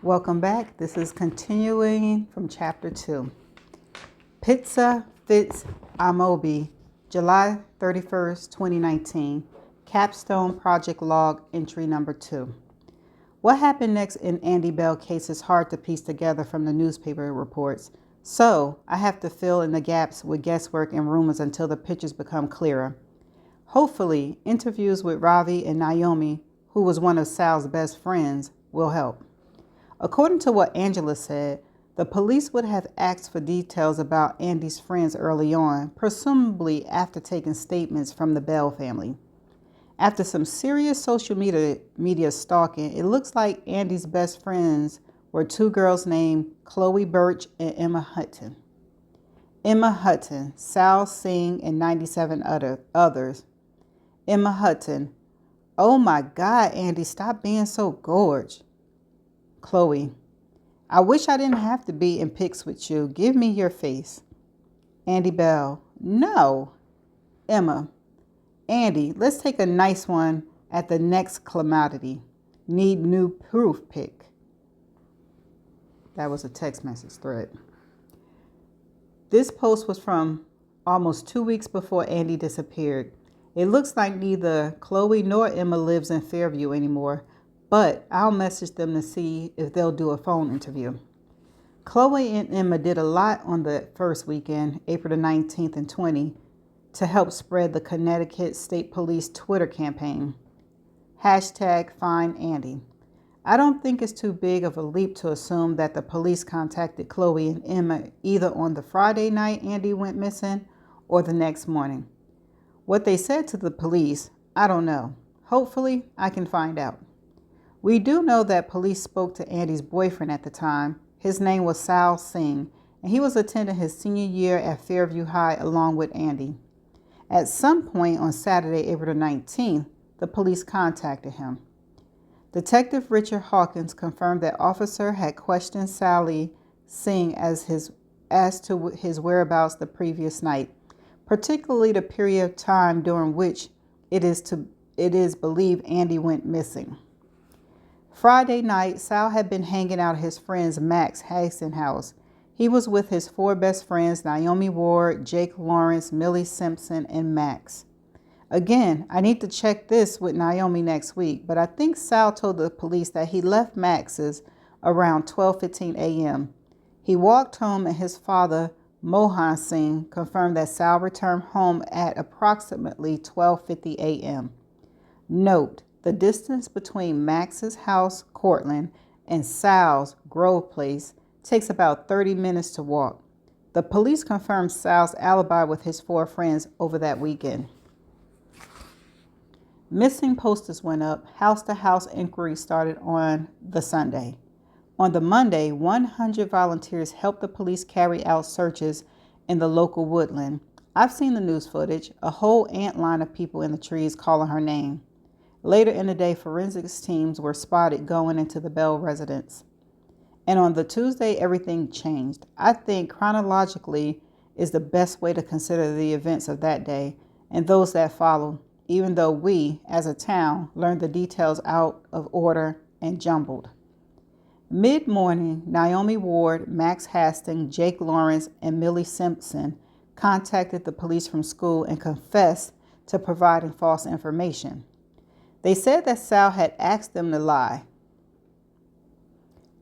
Welcome back. This is continuing from chapter 2. Pizza Fitz Amobi, July 31st, 2019. Capstone Project Log Entry Number 2. What happened next in Andy Bell case is hard to piece together from the newspaper reports, so I have to fill in the gaps with guesswork and rumors until the pictures become clearer. Hopefully, interviews with Ravi and Naomi, who was one of Sal's best friends, will help. According to what Angela said, the police would have asked for details about Andy's friends early on, presumably after taking statements from the Bell family. After some serious social media stalking, it looks like Andy's best friends were two girls named Chloe Birch and Emma Hutton. Emma Hutton, Sal Singh, and 97 others. Emma Hutton, oh my God, Andy, stop being so gorge. Chloe, I wish I didn't have to be in pics with you. Give me your face. Andy Bell, no. Emma, Andy, let's take a nice one at the next calamity. Need new proof pic. That was a text message thread. This post was from almost 2 weeks before Andy disappeared. It looks like neither Chloe nor Emma lives in Fairview anymore, but I'll message them to see if they'll do a phone interview. Chloe and Emma did a lot on the first weekend, April the 19th and 20th, to help spread the Connecticut State Police Twitter campaign. #FindAndy. I don't think it's too big of a leap to assume that the police contacted Chloe and Emma either on the Friday night Andy went missing or the next morning. What they said to the police, I don't know. Hopefully, I can find out. We do know that police spoke to Andy's boyfriend at the time. His name was Sal Singh, and he was attending his senior year at Fairview High along with Andy. At some point on Saturday, April 19th, the police contacted him. Detective Richard Hawkins confirmed that officer had questioned Sally Singh as to his whereabouts the previous night, particularly the period of time during which it is believed Andy went missing. Friday night, Sal had been hanging out at his friend Max Hastings' house. He was with his four best friends, Naomi Ward, Jake Lawrence, Millie Simpson, and Max. Again, I need to check this with Naomi next week, but I think Sal told the police that he left Max's around 12:15 a.m. He walked home and his father, Mohan Singh, confirmed that Sal returned home at approximately 12:50 a.m. Note, the distance between Max's house, Cortland, and Sal's, Grove Place, takes about 30 minutes to walk. The police confirmed Sal's alibi with his four friends over that weekend. Missing posters went up. House-to-house inquiry started on the Sunday. On the Monday, 100 volunteers helped the police carry out searches in the local woodland. I've seen the news footage, a whole ant line of people in the trees calling her name. Later in the day, forensics teams were spotted going into the Bell residence. And on the Tuesday, everything changed. I think chronologically is the best way to consider the events of that day and those that follow, even though we, as a town, learned the details out of order and jumbled. Mid-morning, Naomi Ward, Max Hastings, Jake Lawrence, and Millie Simpson contacted the police from school and confessed to providing false information. They said that Sal had asked them to lie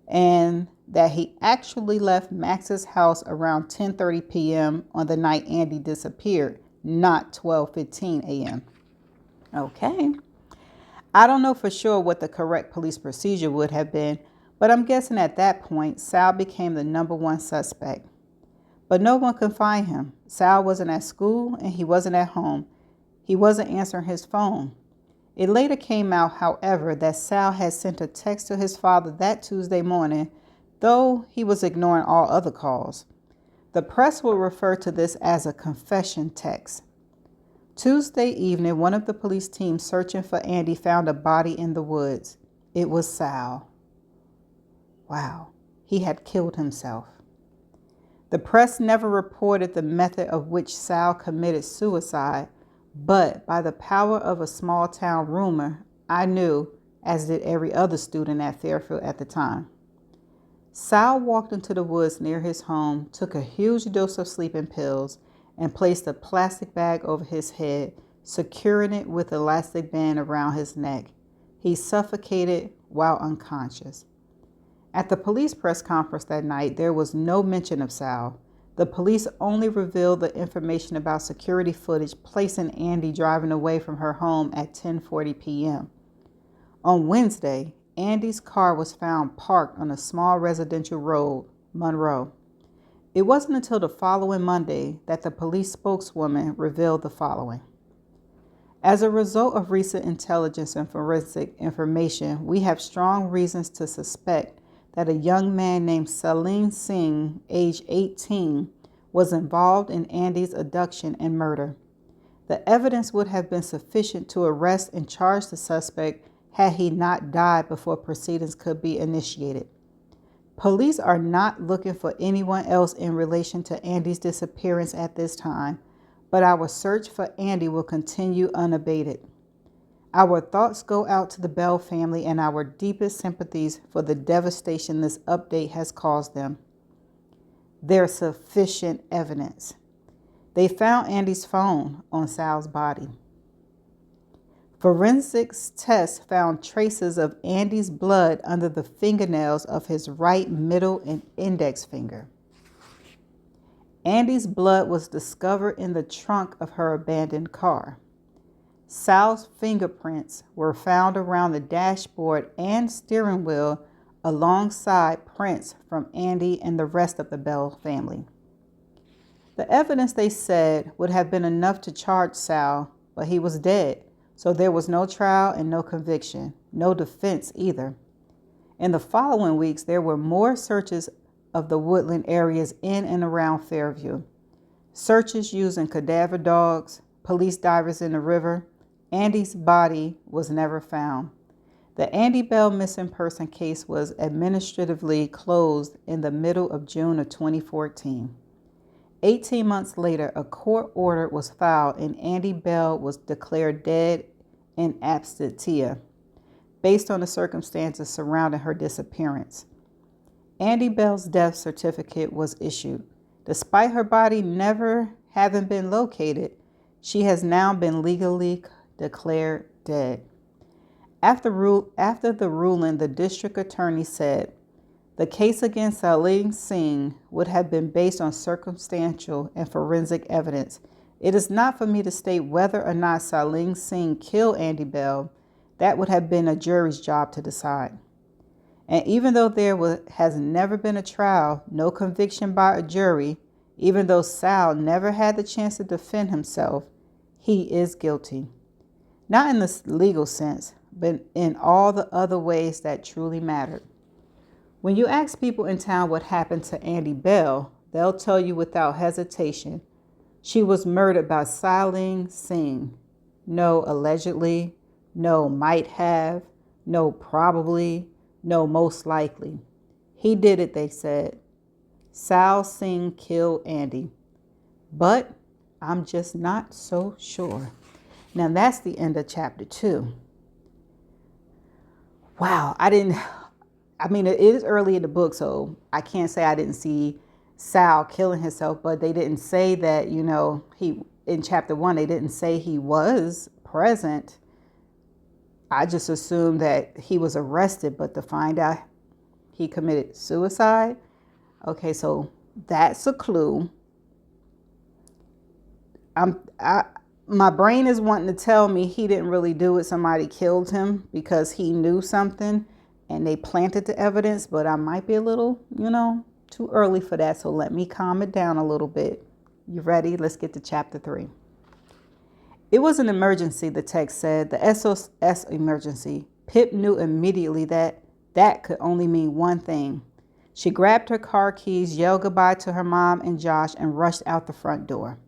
and that he actually left Max's house around 10:30 p.m. on the night Andy disappeared, not 12:15 a.m. Okay. I don't know for sure what the correct police procedure would have been, but I'm guessing at that point, Sal became the number one suspect. But no one could find him. Sal wasn't at school and he wasn't at home. He wasn't answering his phone. It later came out, however, that Sal had sent a text to his father that Tuesday morning, though he was ignoring all other calls. The press will refer to this as a confession text. Tuesday evening, one of the police teams searching for Andy found a body in the woods. It was Sal. Wow, he had killed himself. The press never reported the method of which Sal committed suicide, but by the power of a small town rumor, I knew, as did every other student at Fairfield at the time. Sal walked into the woods near his home, took a huge dose of sleeping pills, and placed a plastic bag over his head, securing it with an elastic band around his neck. He suffocated while unconscious. At the police press conference that night, there was no mention of Sal. The police only revealed the information about security footage placing Andy driving away from her home at 10:40 p.m. On Wednesday, Andy's car was found parked on a small residential road, Monroe. It wasn't until the following Monday that the police spokeswoman revealed the following. As a result of recent intelligence and forensic information, we have strong reasons to suspect that a young man named Salim Singh, age 18, was involved in Andy's abduction and murder. The evidence would have been sufficient to arrest and charge the suspect had he not died before proceedings could be initiated. Police are not looking for anyone else in relation to Andy's disappearance at this time, but our search for Andy will continue unabated. Our thoughts go out to the Bell family and our deepest sympathies for the devastation this update has caused them. There's sufficient evidence. They found Andy's phone on Sal's body. Forensics tests found traces of Andy's blood under the fingernails of his right middle and index finger. Andy's blood was discovered in the trunk of her abandoned car. Sal's fingerprints were found around the dashboard and steering wheel alongside prints from Andy and the rest of the Bell family. The evidence, they said, would have been enough to charge Sal, but he was dead, so there was no trial and no conviction, no defense either. In the following weeks, there were more searches of the woodland areas in and around Fairview. Searches using cadaver dogs, police divers in the river. Andy's body was never found. The Andy Bell missing person case was administratively closed in the middle of June of 2014. 18 months later, a court order was filed and Andy Bell was declared dead in absentia based on the circumstances surrounding her disappearance. Andy Bell's death certificate was issued. Despite her body never having been located, she has now been legally declared dead. After the ruling, the district attorney said, the case against Salim Singh would have been based on circumstantial and forensic evidence. It is not for me to state whether or not Salim Singh killed Andy Bell. That would have been a jury's job to decide. And even though there has never been a trial, no conviction by a jury, even though Sal never had the chance to defend himself, he is guilty. Not in the legal sense, but in all the other ways that truly mattered. When you ask people in town what happened to Andy Bell, they'll tell you without hesitation, she was murdered by Salim Singh. No allegedly, no might have, no probably, no most likely. He did it, they said. Sal Singh killed Andy. But I'm just not so sure. Now that's the end of chapter 2. Wow, it is early in the book, so I can't say I didn't see Sal killing himself, but they didn't say that, in chapter 1, they didn't say he was present. I just assumed that he was arrested, but to find out he committed suicide. Okay, so that's a clue. My brain is wanting to tell me he didn't really do it. Somebody killed him because he knew something and they planted the evidence, but I might be a little, too early for that. So let me calm it down a little bit. You ready? Let's get to chapter 3. It was an emergency, the text said, the SOS emergency. Pip knew immediately that could only mean one thing. She grabbed her car keys, yelled goodbye to her mom and Josh, and rushed out the front door.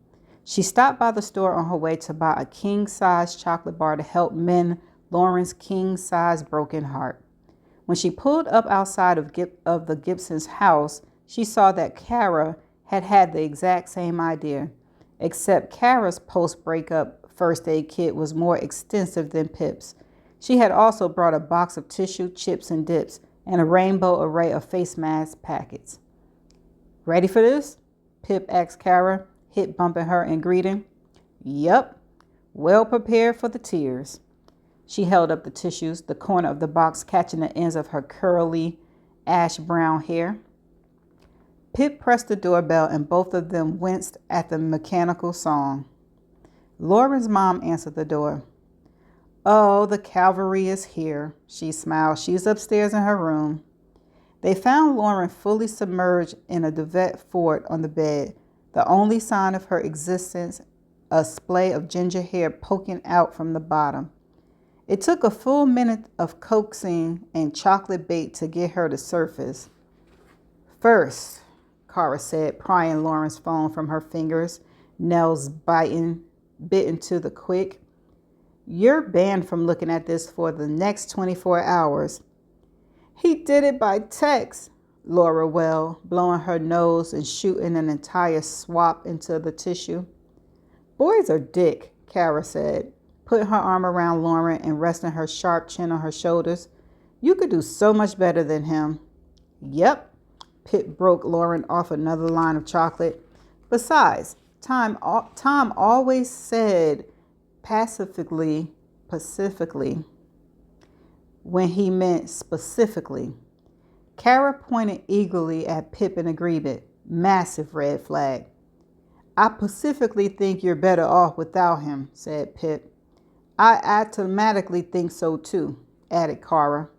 She stopped by the store on her way to buy a king-size chocolate bar to help mend Lauren's king-size broken heart. When she pulled up outside of the Gibson's house, she saw that Kara had the exact same idea, except Kara's post-breakup first aid kit was more extensive than Pip's. She had also brought a box of tissue, chips, and dips, and a rainbow array of face mask packets. Ready for this? Pip asked Kara, hip bumping her in greeting. Yup, well prepared for the tears. She held up the tissues, the corner of the box catching the ends of her curly, ash-brown hair. Pip pressed the doorbell and both of them winced at the mechanical song. Lauren's mom answered the door. Oh, the cavalry is here, she smiled. She's upstairs in her room. They found Lauren fully submerged in a duvet fort on the bed, the only sign of her existence, a splay of ginger hair poking out from the bottom. It took a full minute of coaxing and chocolate bait to get her to surface. First, Kara said, prying Lauren's phone from her fingers, nails bitten to the quick. You're banned from looking at this for the next 24 hours. He did it by text, Laura wailed, blowing her nose and shooting an entire swap into the tissue. Boys are dick, Kara said, putting her arm around Lauren and resting her sharp chin on her shoulders. You could do so much better than him. Yep, Pip broke Lauren off another line of chocolate. Besides, Tom always said pacifically when he meant specifically. Kara pointed eagerly at Pip in agreement. Massive red flag. I specifically think you're better off without him, said Pip. I automatically think so too, added Kara.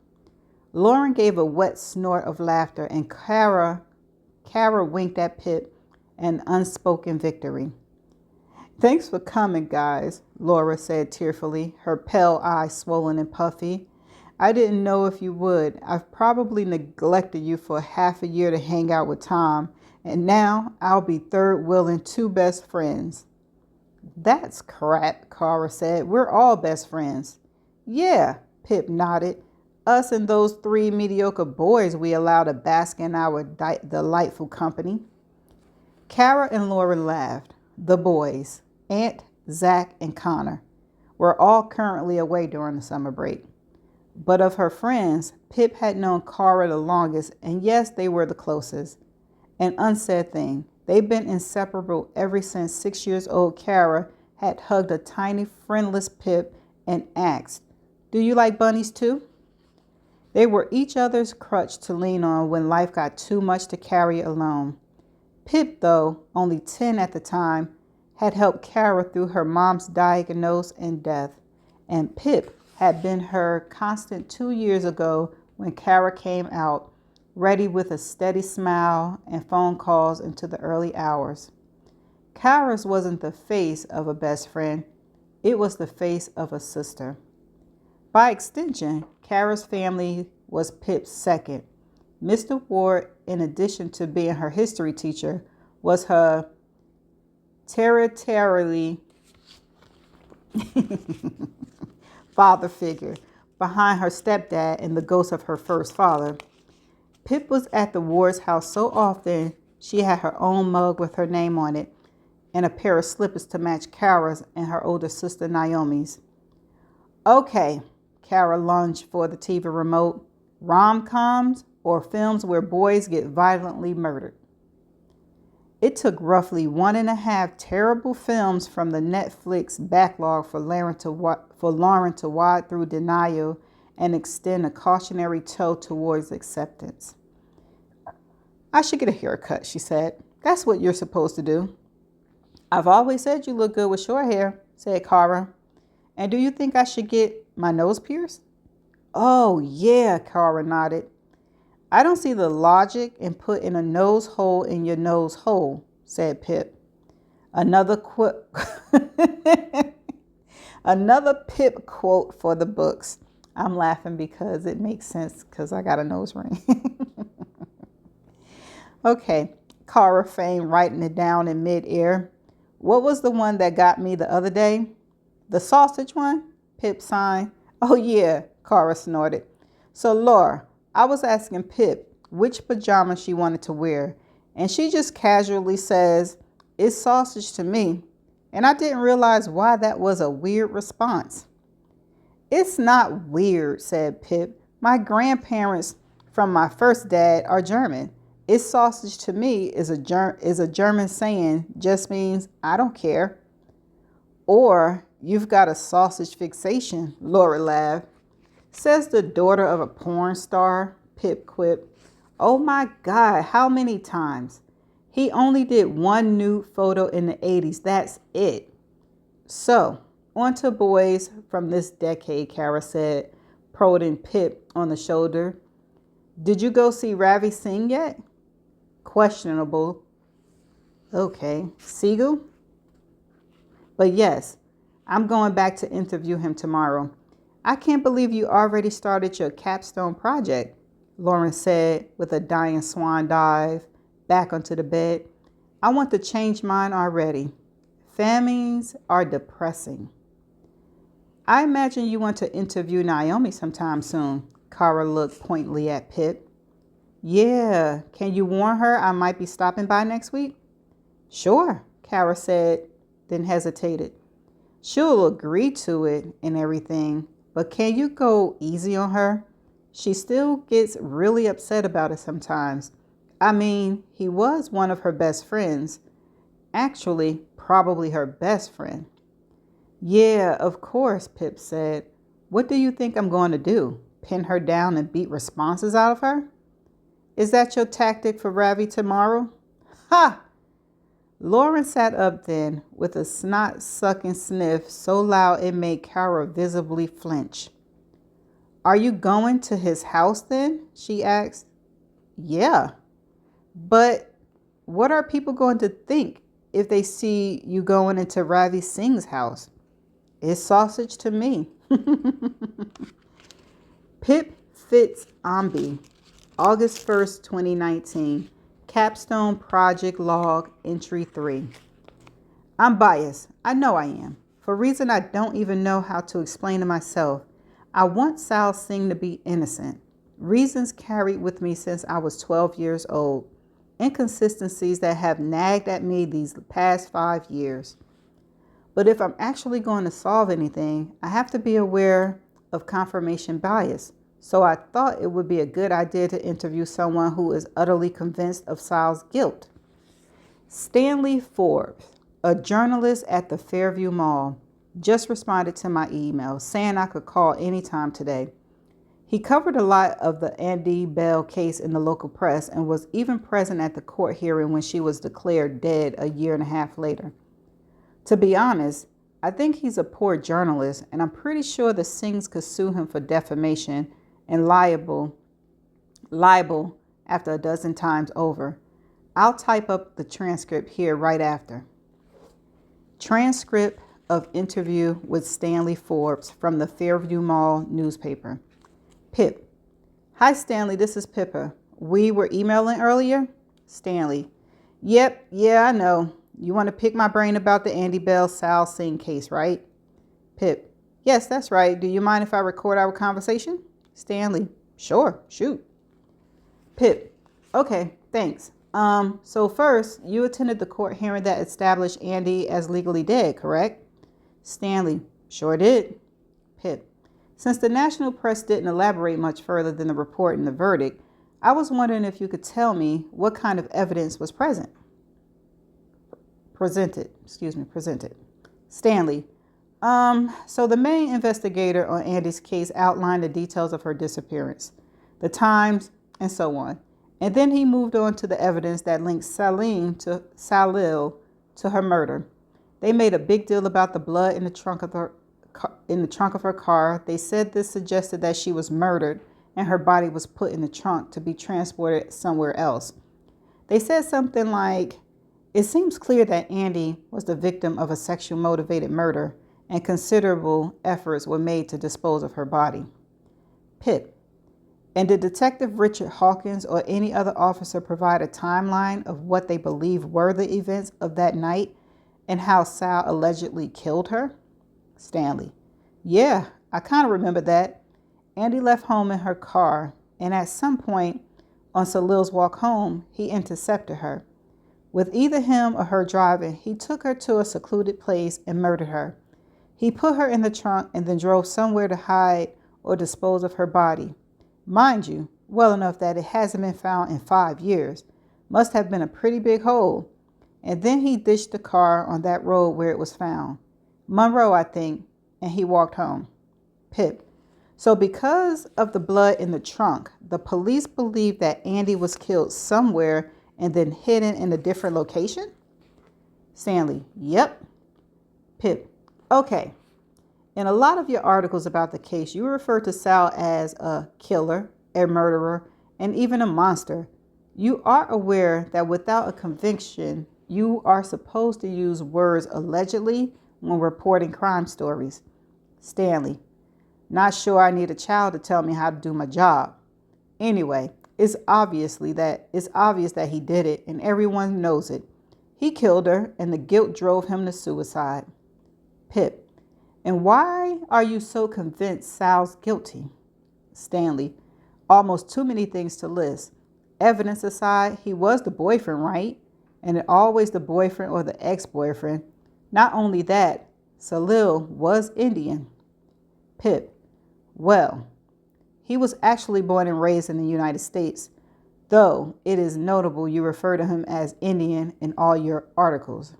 Lauren gave a wet snort of laughter and Kara winked at Pip, an unspoken victory. Thanks for coming, guys, Laura said tearfully, her pale eyes swollen and puffy. I didn't know if you would. I've probably neglected you for half a year to hang out with Tom, and now I'll be third wheeling two best friends. That's crap, Kara said. We're all best friends. Yeah, Pip nodded. Us and those three mediocre boys we allow to bask in our delightful company. Kara and Laura laughed. The boys, Aunt, Zach, and Connor, were all currently away during the summer break. But of her friends, Pip had known Kara the longest, and yes, they were the closest. An unsaid thing. They'd been inseparable ever since 6 years old Kara had hugged a tiny, friendless Pip and asked, Do you like bunnies too? They were each other's crutch to lean on when life got too much to carry alone. Pip, though only 10 at the time, had helped Kara through her mom's diagnosis and death, and Pip had been her constant 2 years ago when Kara came out, ready with a steady smile and phone calls into the early hours. Kara's wasn't the face of a best friend, it was the face of a sister. By extension, Kara's family was Pip's second. Mr. Ward, in addition to being her history teacher, was her territorially father figure, behind her stepdad and the ghost of her first father. Pip was at the Ward's house so often she had her own mug with her name on it and a pair of slippers to match Kara's and her older sister Naomi's. Okay, Kara lunged for the TV remote. Rom-coms or films where boys get violently murdered? It took roughly 1.5 terrible films from the Netflix backlog for Lauren to wade through denial and extend a cautionary toe towards acceptance. I should get a haircut, she said. That's what you're supposed to do. I've always said you look good with short hair, said Kara. And do you think I should get my nose pierced? Oh, yeah, Kara nodded. I don't see the logic in putting a nose hole in your nose hole, said Pip. Another Pip quote for the books. I'm laughing because it makes sense because I got a nose ring. Okay, Kara feigned writing it down in midair. What was the one that got me the other day? The sausage one? Pip signed. Oh, yeah, Kara snorted. So, Laura, I was asking Pip which pajamas she wanted to wear, and she just casually says, it's sausage to me, and I didn't realize why that was a weird response. It's not weird, said Pip. My grandparents from my first dad are German. It's sausage to me is a German saying, just means I don't care. Or you've got a sausage fixation, Laura laughed. Says the daughter of a porn star, Pip quipped. Oh my God, how many times? He only did one nude photo in the 80s. That's it. So, on to boys from this decade, Kara said, prodding Pip on the shoulder. Did you go see Ravi Singh yet? Questionable. Okay. Siegel? But yes, I'm going back to interview him tomorrow. I can't believe you already started your capstone project, Lauren said with a dying swan dive back onto the bed. I want to change mine already. Famines are depressing. I imagine you want to interview Naomi sometime soon. Kara looked pointedly at Pip. Yeah, can you warn her I might be stopping by next week? Sure, Kara said, then hesitated. She'll agree to it and everything, but can you go easy on her? She still gets really upset about it sometimes. I mean, he was one of her best friends. Actually, probably her best friend. Yeah, of course, Pip said. What do you think I'm going to do? Pin her down and beat responses out of her? Is that your tactic for Ravi tomorrow? Ha! Lauren sat up then with a snot-sucking sniff so loud it made Kara visibly flinch. Are you going to his house then? She asked. Yeah. But what are people going to think if they see you going into Ravi Singh's house? It's sausage to me. Pip Fitz Ambi, August 1st, 2019. Capstone Project Log Entry 3. I'm biased. I know I am. For a reason I don't even know how to explain to myself. I want Sal Singh to be innocent. Reasons carried with me since I was 12 years old. Inconsistencies that have nagged at me these past 5 years. But if I'm actually going to solve anything, I have to be aware of confirmation bias. So I thought it would be a good idea to interview someone who is utterly convinced of Sal's guilt. Stanley Forbes, a journalist at the Fairview Mall, just responded to my email saying I could call anytime today. He covered a lot of the Andy Bell case in the local press and was even present at the court hearing when she was declared dead a year and a half later. To be honest, I think he's a poor journalist, and I'm pretty sure the Singhs could sue him for defamation and libel after a dozen times over. I'll type up the transcript here right after. Transcript of interview with Stanley Forbes from the Fairview Mall newspaper. Pip. Hi, Stanley. This is Pippa. We were emailing earlier? Stanley. Yep. Yeah, I know. You want to pick my brain about the Andy Bell Sal Singh case, right? Pip. Yes, that's right. Do you mind if I record our conversation? Stanley. Sure. Shoot. Pip. Okay. Thanks. So first, you attended the court hearing that established Andy as legally dead, correct? Stanley. Sure did. Pip. Since the national press didn't elaborate much further than the report and the verdict, I was wondering if you could tell me what kind of evidence was presented. Stanley. So the main investigator on Andy's case outlined the details of her disappearance, the times, and so on. And then he moved on to the evidence that linked Salil to her murder. They made a big deal about the blood in the trunk of her car. They said this suggested that she was murdered and her body was put in the trunk to be transported somewhere else. They said something like, it seems clear that Andy was the victim of a sexually motivated murder and considerable efforts were made to dispose of her body. Pip. And did Detective Richard Hawkins or any other officer provide a timeline of what they believe were the events of that night and how Sal allegedly killed her? Stanley. Yeah, I kind of remember that. Andy left home in her car, and at some point on Salil's walk home, he intercepted her. With either him or her driving, he took her to a secluded place and murdered her. He put her in the trunk and then drove somewhere to hide or dispose of her body. Mind you, well enough that it hasn't been found in 5 years. Must have been a pretty big hole. And then he ditched the car on that road where it was found. Monroe, I think, and he walked home. Pip. So because of the blood in the trunk, the police believe that Andy was killed somewhere and then hidden in a different location? Stanley. Yep. Pip. Okay. In a lot of your articles about the case, you refer to Sal as a killer, a murderer, and even a monster. You are aware that without a conviction, you are supposed to use words allegedly when reporting crime stories. Stanley. Not sure I need a child to tell me how to do my job. Anyway, it's obvious that he did it, and everyone knows it. He killed her, and the guilt drove him to suicide. Pip. And why are you so convinced Sal's guilty? Stanley. Almost too many things to list. Evidence aside, he was the boyfriend, right? And always the boyfriend or the ex-boyfriend. Not only that, Salil was Indian. Pip. Well, he was actually born and raised in the United States, though it is notable you refer to him as Indian in all your articles.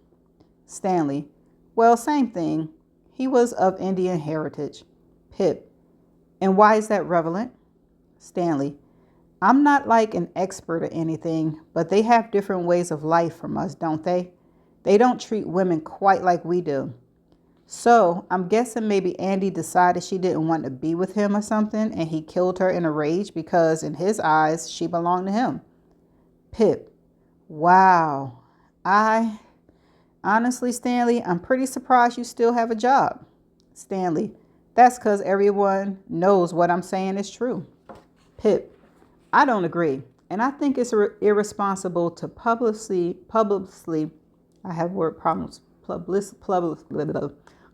Stanley. Well, same thing. He was of Indian heritage. Pip. And why is that relevant? Stanley. I'm not like an expert or anything, but they have different ways of life from us, don't they? They don't treat women quite like we do. So I'm guessing maybe Andy decided she didn't want to be with him or something, and he killed her in a rage because in his eyes, she belonged to him. Pip. Wow. Honestly, Stanley, I'm pretty surprised you still have a job. Stanley. That's because everyone knows what I'm saying is true. Pip. I don't agree. And I think it's irresponsible to publicly, I have word problems,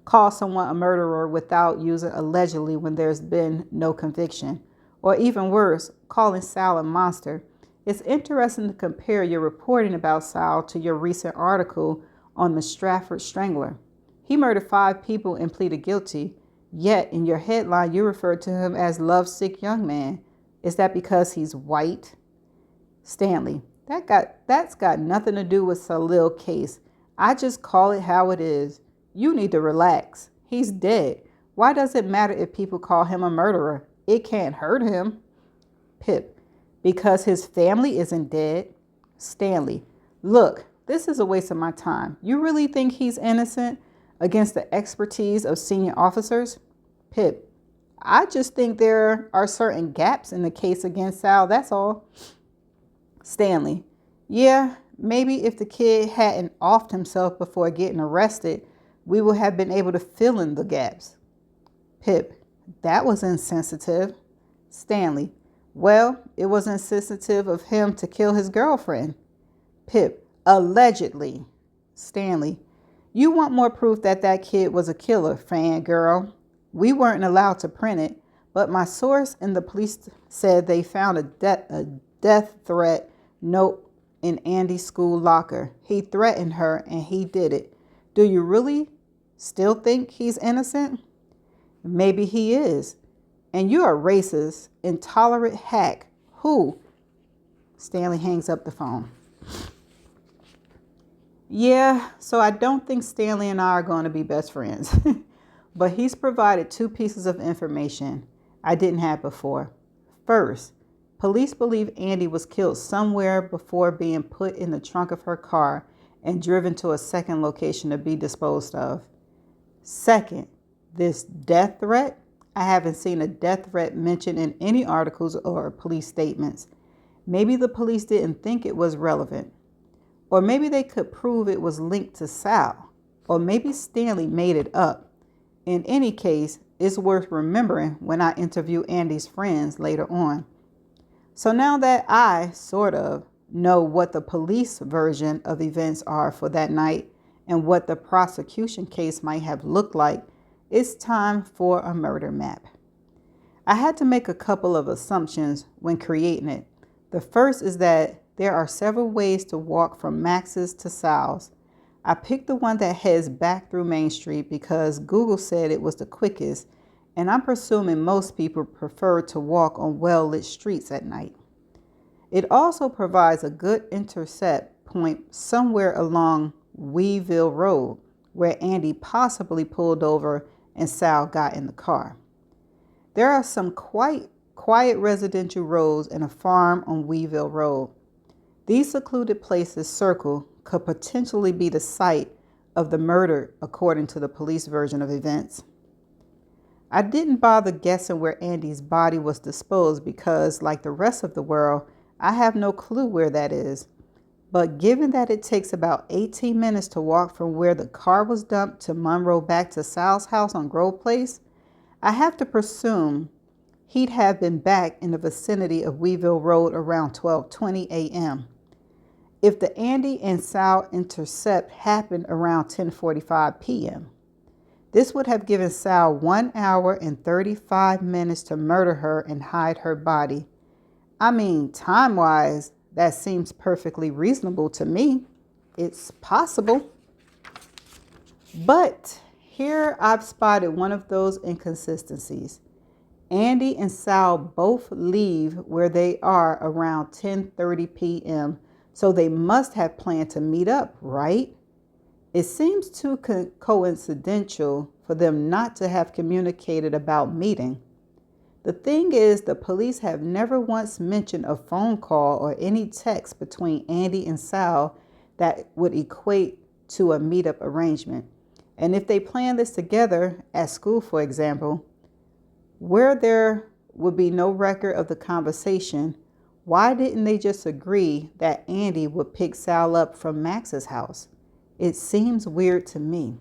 call someone a murderer without using allegedly when there's been no conviction. Or even worse, calling Sal a monster. It's interesting to compare your reporting about Sal to your recent article on the Stratford Strangler. He murdered 5 people and pleaded guilty, yet in your headline you refer to him as lovesick young man. Is that because he's white? Stanley. That's got nothing to do with Salil case. I just call it how it is. You need to relax. He's dead. Why does it matter if people call him a murderer? It can't hurt him. Pip. Because his family isn't dead. Stanley. Look, this is a waste of my time. You really think he's innocent against the expertise of senior officers? Pip. I just think there are certain gaps in the case against Sal, that's all. Stanley. Yeah, maybe if the kid hadn't offed himself before getting arrested, we would have been able to fill in the gaps. Pip. That was insensitive. Stanley. Well, it was insensitive of him to kill his girlfriend. Pip. Allegedly. Stanley. You want more proof that that kid was a killer, fangirl. We weren't allowed to print it, but my source in the police said they found a death threat note in Andy's school locker. He threatened her and he did it. Do you really still think he's innocent? Maybe he is. And you're a racist, intolerant hack. Who? Stanley hangs up the phone. Yeah, so I don't think Stanley and I are going to be best friends. But he's provided 2 pieces of information I didn't have before. First, police believe Andy was killed somewhere before being put in the trunk of her car and driven to a second location to be disposed of. Second, this death threat. I haven't seen a death threat mentioned in any articles or police statements. Maybe the police didn't think it was relevant. Or maybe they could prove it was linked to Sal. Or maybe Stanley made it up. In any case, it's worth remembering when I interview Andy's friends later on. So now that I, sort of, know what the police version of events are for that night and what the prosecution case might have looked like, it's time for a murder map. I had to make a couple of assumptions when creating it. The first is that there are several ways to walk from Max's to Sal's. I picked the one that heads back through Main Street because Google said it was the quickest, and I'm presuming most people prefer to walk on well-lit streets at night. It also provides a good intercept point somewhere along Weeville Road, where Andy possibly pulled over and Sal got in the car. There are some quite quiet residential roads and a farm on Weeville Road. These secluded places circled could potentially be the site of the murder, according to the police version of events. I didn't bother guessing where Andy's body was disposed because, like the rest of the world, I have no clue where that is. But given that it takes about 18 minutes to walk from where the car was dumped to Monroe back to Sal's house on Grove Place, I have to presume he'd have been back in the vicinity of Weeville Road around 12:20 a.m. If the Andy and Sal intercept happened around 10:45 p.m., this would have given Sal 1 hour and 35 minutes to murder her and hide her body. I mean, time-wise, that seems perfectly reasonable to me. It's possible. But here I've spotted one of those inconsistencies. Andy and Sal both leave where they are around 10:30 p.m., so they must have planned to meet up, right? It seems too coincidental for them not to have communicated about meeting. The thing is, the police have never once mentioned a phone call or any text between Andy and Sal that would equate to a meetup arrangement. And if they planned this together at school, for example, where there would be no record of the conversation, why didn't they just agree that Andy would pick Sal up from Max's house? It seems weird to me.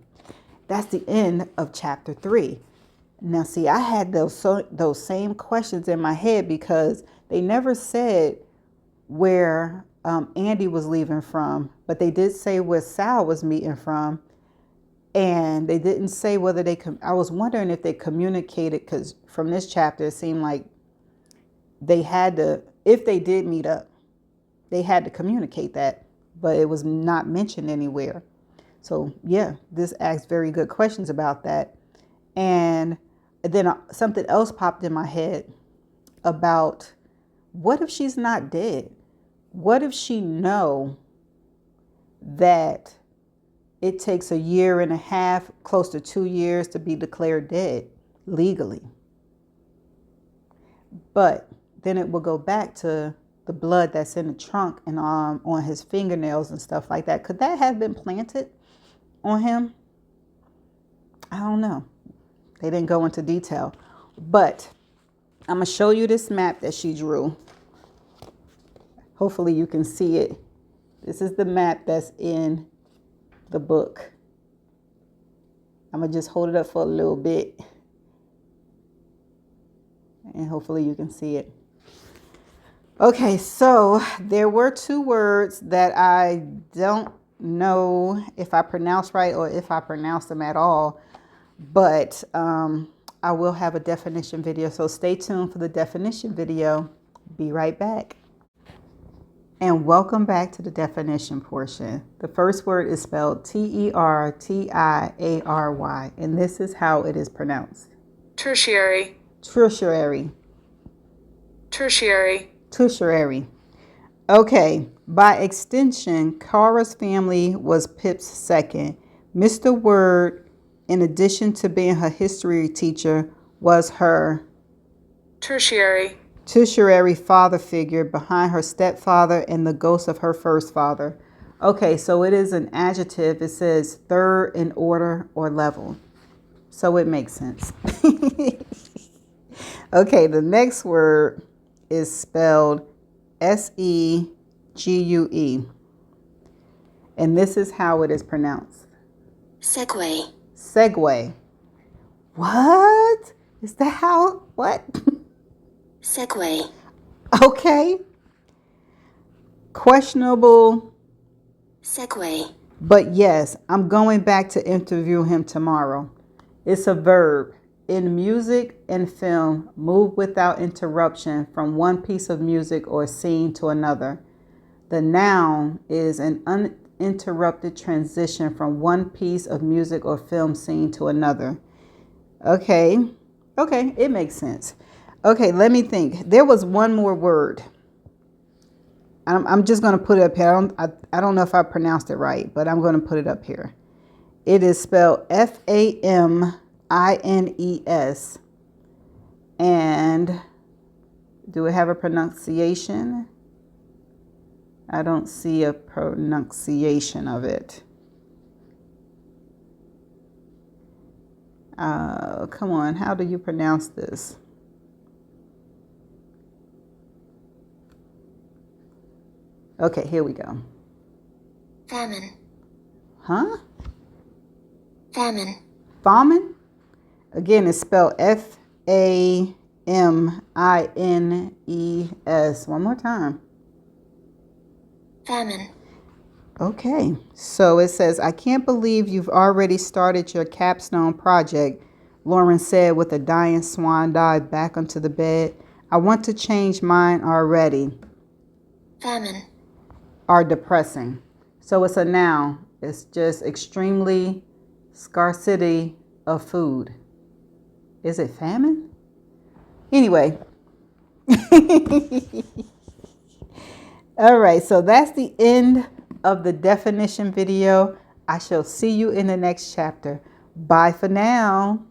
That's the end of chapter 3. Now, see, I had those same questions in my head because they never said where Andy was leaving from, but they did say where Sal was meeting from. And they didn't say whether I was wondering if they communicated, because from this chapter, it seemed like they had to, if they did meet up, they had to communicate that, but it was not mentioned anywhere. So yeah, this asks very good questions about that. And then something else popped in my head about, what if she's not dead? What if she know that it takes a year and a half, close to 2 years, to be declared dead legally? But then it will go back to the blood that's in the trunk and on his fingernails and stuff like that. Could that have been planted on him? I don't know. They didn't go into detail. But I'm going to show you this map that she drew. Hopefully you can see it. This is the map that's in the book. I'm going to just hold it up for a little bit, and hopefully you can see it. Okay, so there were 2 words that I don't know if I pronounced right or if I pronounced them at all, but I will have a definition video, so stay tuned for the definition video. Be right back. And welcome back to the definition portion. The first word is spelled Tertiary, and this is how it is pronounced. Tertiary. Tertiary. Tertiary. Tertiary. Okay, by extension, Kara's family was Pip's second. Mr. Word, in addition to being her history teacher, was her Tertiary father figure behind her stepfather and the ghost of her first father. Okay, so it is an adjective. It says third in order or level. So it makes sense. Okay, the next word is spelled Segue. And this is how it is pronounced. Segue. Segue. What? Is that how? What? Segue. Okay. Questionable. Segue. But yes, I'm going back to interview him tomorrow. It's a verb. In music and film, move without interruption from one piece of music or scene to another. The noun is an uninterrupted transition from one piece of music or film scene to another. Okay, Okay, it makes sense. Okay, let me think. There was one more word. I'm just going to put it up here. I don't know if I pronounced it right, but I'm going to put it up here. It is spelled Famines. And do it have a pronunciation? I don't see a pronunciation of it. Come on, how do you pronounce this? Okay, here we go. Famine. Huh? Famine. Famine? Again, it's spelled Famines. One more time. Famine. Okay, so it says, I can't believe you've already started your capstone project, Lauren said with a dying swan dive back onto the bed. I want to change mine already. Famine. Are depressing. So it's a noun. It's just extremely scarcity of food. Is it famine? Anyway. All right, so that's the end of the definition video. I shall see you in the next chapter. Bye for now.